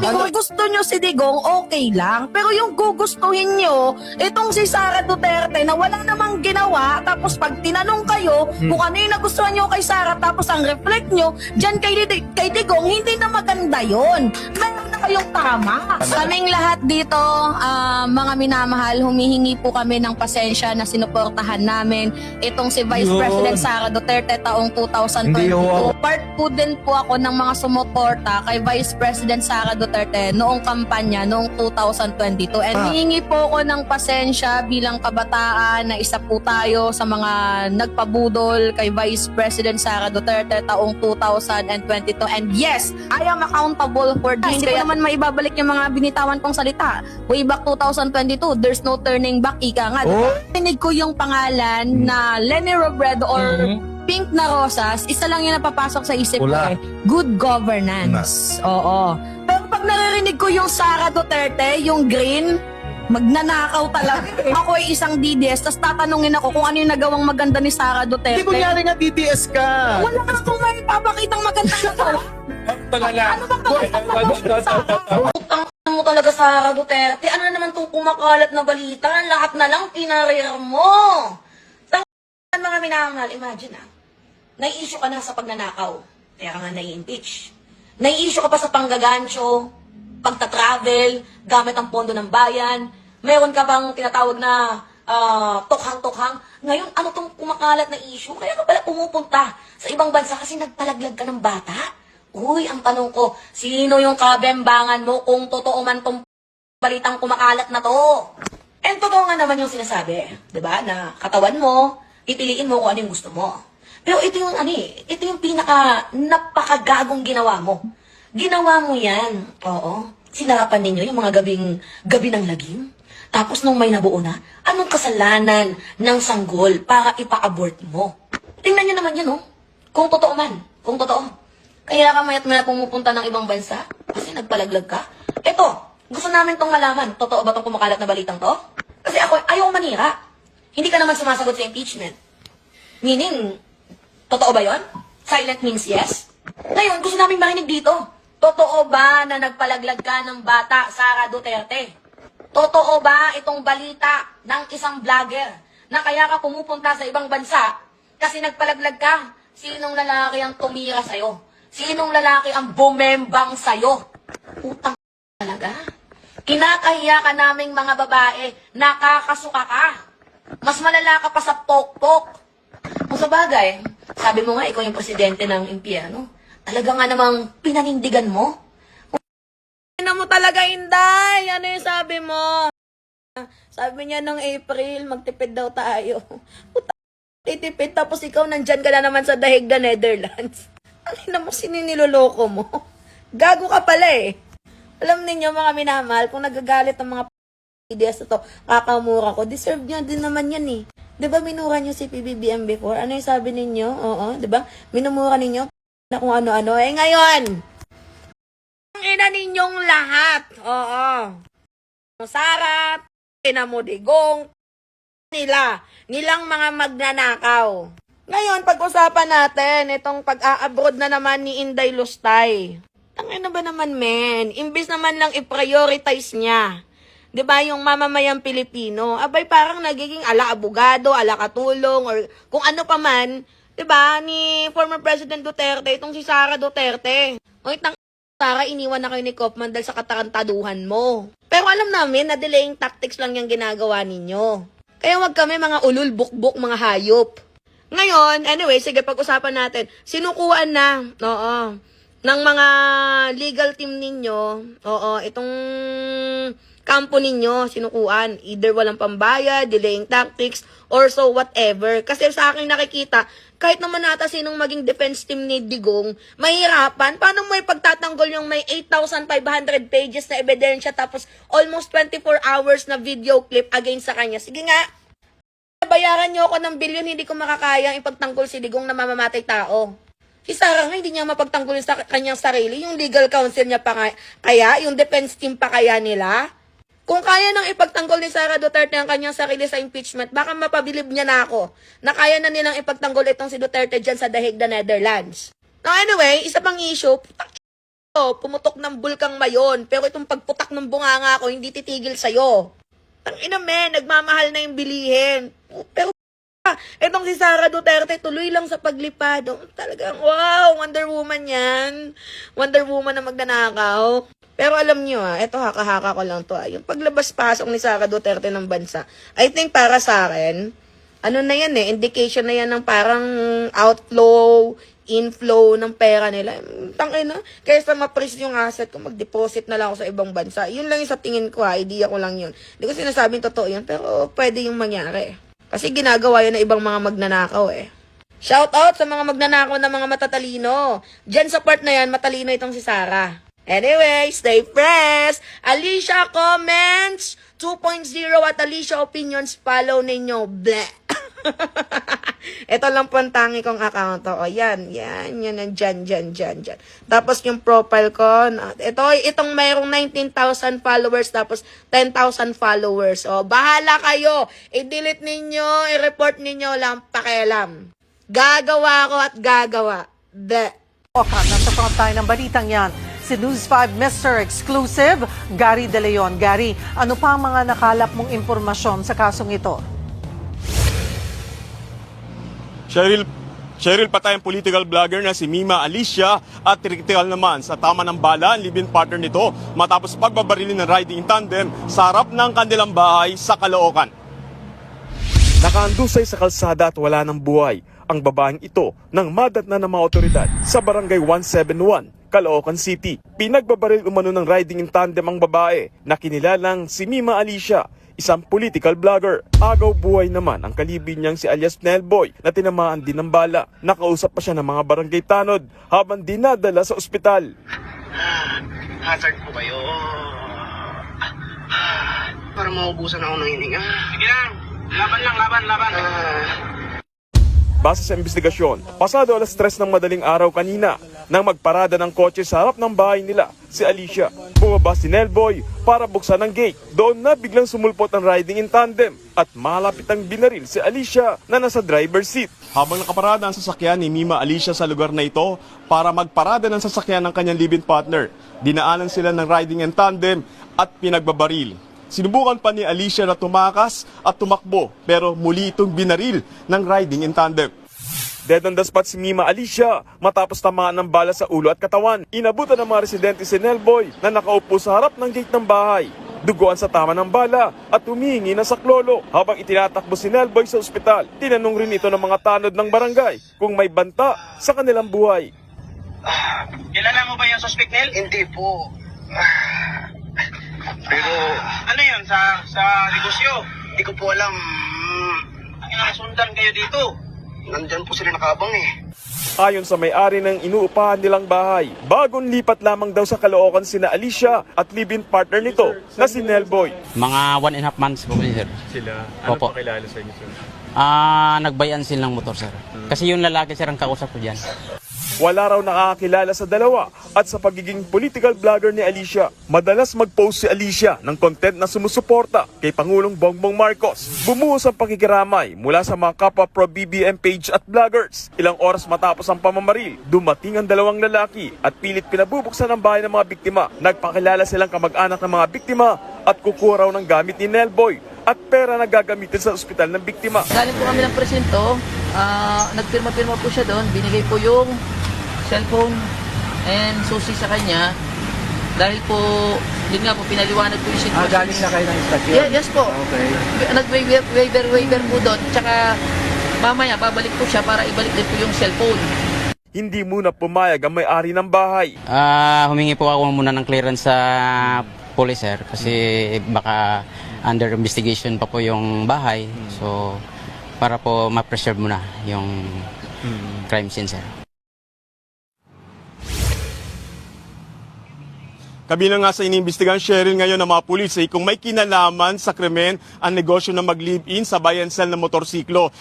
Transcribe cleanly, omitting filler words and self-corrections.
Kung gusto nyo si Digong, okay lang. Pero yung gugustuhin nyo, itong si Sara Duterte na wala namang ginawa, tapos pag tinanong kayo kung ano yung nagustuhan nyo kay Sara, tapos ang reflect nyo, dyan kay Digong, hindi na maganda yon. Meron na kayong tama. Kaming lahat dito, mga minamahal, humihingi po kami ng pasensya na sinuportahan namin itong si Vice President Sara Duterte taong 2022. Part po din po ako ng mga sumuporta kay Vice President Sara Duterte noong kampanya noong 2022. And hihingi po ako ng pasensya bilang kabataan na isa po tayo sa mga nagpabudol kay Vice President Sara Duterte taong 2022. And yes, I am accountable for this. Hindi ko naman maibabalik yung mga binitawan kong salita. Way back 2022, there's no turning back. Ika nga, tinig ko yung pangalan na Leni Robredo or pink na rosas, isa lang yung napapasok sa isip ko eh. Good governance. Oo. Pero pag naririnig ko yung Sara Duterte, yung green, magnanakaw talaga. Ako ay isang DDS, tapos tatanungin ako kung ano yung nagawang maganda ni Sara Duterte. Hindi kunyari nga DDS ka. Wala ka akong may papakitang maganda na gawa. Ano bang Utang mo talaga, Sara Duterte? Ano na naman itong kumakalat na balita? Lahat na lang pinarir mo. Sa mga minamahal, imagine nai-issue ka na sa pagnanakaw. Kaya ka nga nai-impeach. Nai-issue ka pa sa panggagancho, pagta-travel, gamit ang pondo ng bayan. Meron ka bang tinatawag na tokhang-tokhang. Ngayon, ano tong kumakalat na issue? Kaya ka pala pumupunta sa ibang bansa kasi nagpalaglag ka ng bata? Uy, ang tanong ko, sino yung kabembangan mo kung totoo man tong balitang kumakalat na to? And totoo nga naman yung sinasabi, di ba? Na katawan mo, ipiliin mo kung ano yung gusto mo. Pero ito yung ito yung napakagagong ginawa mo. Ginawa mo yan. Oo. Sinarapan ninyo yung mga gabi ng lagim. Tapos nung may nabuo na, anong kasalanan ng sanggol para ipa-abort mo? Tingnan nyo naman yan, oh. Kung totoo man. Kung totoo. Kaya ka mayat maya pumupunta ng ibang bansa kasi nagpalaglag ka. Ito, gusto namin tong malaman. Totoo ba tong kumakalat na balitang to? Kasi ako, ayaw manira. Hindi ka naman sumasagot sa impeachment. Meaning, totoo ba yon? Silent means yes? Ngayon, gusto namin marinig dito. Totoo ba na nagpalaglag ka ng bata, Sara Duterte? Totoo ba itong balita ng isang vlogger na kaya ka pumupunta sa ibang bansa kasi nagpalaglag ka? Sinong lalaki ang tumira sa'yo? Sinong lalaki ang bumembang sa'yo? Utang talaga. Kinakahiya ka naming mga babae, nakakasuka ka. Mas malala ka pa sa pok-pok. Kung sa bagay, sabi mo nga, ikaw yung presidente ng impyerno. Talaga nga namang pinanindigan mo. Ano mo talaga, Inday? Ano yung sabi mo? Sabi niya nung April, magtipid daw tayo. Titipid, tapos ikaw nandyan ka na naman sa dahig na Netherlands. Ano mo, sininiloloko mo? Gago ka pala eh. Alam ninyo mga minamahal, kung nagagalit ng mga ideas na to, kakamura ko, deserve nyo din naman yan eh. Diba minura nyo si PBBM before? Ano yung sabi ninyo? Oo, diba? Minumura ninyo na kung ano-ano. Eh ngayon, ang ina ninyong lahat. Oo. Sara, ina mo Digong, nilang mga magnanakaw. Ngayon, pag-usapan natin itong pag-a-abroad na naman ni Inday Lustay. Tangina ba naman, men? Imbis naman lang i-prioritize niya. 'Di ba yung mamamayang Pilipino? Abay parang nagiging ala abogado, ala katulong or kung ano pa man, 'di ba? Ni former President Duterte itong si Sara Duterte. Oy, Sara, iniwan na kayo ni Kaufman dahil sa katarantaduhan mo. Pero alam namin na delaying tactics lang yung ginagawa ninyo. Kaya wag kami mga ulul bukbuk, mga hayop. Ngayon, anyway, sige pag-usapan natin. Sinukuan na, ng mga legal team ninyo, itong kampo ninyo, sinukuan. Either walang pambayad, delaying tactics, or so whatever. Kasi sa akin nakikita, kahit naman nata sinong maging defense team ni Digong, mahirapan. Paano mo ipagtatanggol yung may 8,500 pages na ebidensya tapos almost 24 hours na video clip against sa kanya? Sige nga, bayaran nyo ako ng bilyon, hindi ko makakayang ipagtanggol si Digong na mamamatay tao. Si Sara nga, hindi niya mapagtanggol sa kanyang sarili. Yung legal counsel niya pa kaya, yung defense team pa kaya nila. Kung kaya nang ipagtanggol ni Sara Duterte ang kanyang sarili sa impeachment, baka mapabilib niya na ako na kaya na nilang ipagtanggol itong si Duterte dyan sa dahig na Netherlands. Now anyway, isa pang issue, pumutok ng bulkang mayon, pero itong pagputak ng bunganga ko, hindi titigil sa'yo. Ang ina men, nagmamahal na yung bilihin. Pero etong si Sara Duterte, tuloy lang sa paglipad. Oh, talagang, wow, Wonder Woman yan. Wonder Woman na magnanakaw. Pero alam nyo eto haka-haka ko lang to yung paglabas-pasok ni Sara Duterte ng bansa, I think para sa akin, ano na yan indication na yan ng parang outflow, inflow ng pera nila. Tangina, kaysa ma-freeze yung asset ko, mag-deposit na lang ako sa ibang bansa. Yun lang yung sa tingin ko idea ko lang yun. Hindi ko sinasabing totoo yun, pero pwede yung mangyari. Kasi ginagawa yun ng ibang mga magnanakaw Shout out sa mga magnanakaw na mga matatalino. Diyan sa part na yan, matalino itong si Sara. Anyway, stay fresh! Alicia Comments 2.0 at Alicia Opinions, follow ninyo. Bleh! Ito lang po ang tangi kong account. O, yan. Dyan. Tapos yung profile ko, itong mayroong 19,000 followers, tapos 10,000 followers. O, bahala kayo. I-delete ninyo, i-report ninyo, lang pakialam. Gagawa ko at gagawa. Bleh! Nasa front tayo ng balitang yan. Si News 5 Mr. Exclusive, Gary De Leon. Gary, ano pa ang mga nakalap mong impormasyon sa kasong ito? Cheryl, patay ang political vlogger na si Mima Alicia at kritikal naman sa tama ng bala ang live-in partner nito matapos pagbabarili ng riding in tandem sa harap ng kanilang bahay sa Caloocan. Nakaandusay sa kalsada at wala ng buhay ang babaeng ito nang madatna ng mga otoridad sa barangay 171, Caloocan City. Pinagbabaril umano ng riding in tandem ang babae na kinilalang si Mima Alicia, isang political vlogger. Agaw buhay naman ang kalibin niyang si alias Nelboy na tinamaan din ng bala. Nakausap pa siya ng mga barangay tanod habang dinadala sa ospital. Hazard po kayo. Para maubusan ako ng hininga. Sige lang. Laban. Base sa investigasyon, pasado alas 3 ng madaling araw kanina nang magparada ng kotse sa harap ng bahay nila si Alicia. Bumaba si Nelboy para buksan ang gate. Doon na biglang sumulpot ang riding in tandem at malapit ang binaril si Alicia na nasa driver's seat. Habang nakaparada ang sasakyan ni Mima Alicia sa lugar na ito para magparada ng sasakyan ng kanyang live-in partner, dinaanan sila ng riding in tandem at pinagbabaril. Sinubukan pa ni Alicia na tumakas at tumakbo pero muli itong binaril ng riding in tandem. Dead on the spot si Mima Alicia matapos tamaan ng bala sa ulo at katawan. Inabutan ng mga residente si Nelboy na nakaupo sa harap ng gate ng bahay. Duguan sa tama ng bala at humihingi ng saklolo. Habang itinatakbo si Nelboy sa ospital, tinanong rin ito ng mga tanod ng barangay kung may banta sa kanilang buhay. Kilala mo ba yung suspect, Nel? Hindi po. Pero... ano yun? Sa negosyo? Hindi ko po alam. Sundan kayo dito. Nandyan po sila nakabang Ayon sa may-ari ng inuupahan nilang bahay, bagong lipat lamang daw sa Caloocan sina Alicia at live-in partner nito na si Nelboy. Mga 1.5 months po sir. Sila? Ano Opo. pakilala sa inyo, sir? Nagbayan sila ng motor sir. Kasi yung lalaki sir ang kausap ko dyan. Wala raw nakakakilala sa dalawa at sa pagiging political vlogger ni Alicia. Madalas mag-post si Alicia ng content na sumusuporta kay Pangulong Bongbong Marcos. Bumuhos ang pakikiramay mula sa mga kapwa pro-BBM page at vloggers. Ilang oras matapos ang pamamaril, dumating ang dalawang lalaki at pilit pinabubuksan ang bahay ng mga biktima. Nagpakilala silang kamag-anak ng mga biktima at kukuha raw ng gamit ni Nelboy at pera na gagamitin sa ospital ng biktima. Galing po kami ng presinto, nagpirma-pirma po siya doon, binigay po yung cellphone and susi sa kanya dahil po, yun nga po, pinaliwanag po yung sitwasyon. Galing na kayo ng istasyon? Yes po. Okay. Nag-waiver po doon, tsaka mamaya babalik po siya para ibalik din po yung cellphone. Hindi muna pumayag ang may-ari ng bahay. Humingi po ako muna ng clearance sa police sir kasi baka under investigation pa po yung bahay. So, para po ma-preserve muna yung crime scene sir. Kabilang nga sa iniimbestigahan Cheryl ngayon ng mga pulis kung may kinalaman sa krimen ang negosyo na mag-live-in sa buy and sell ng motorsiklo.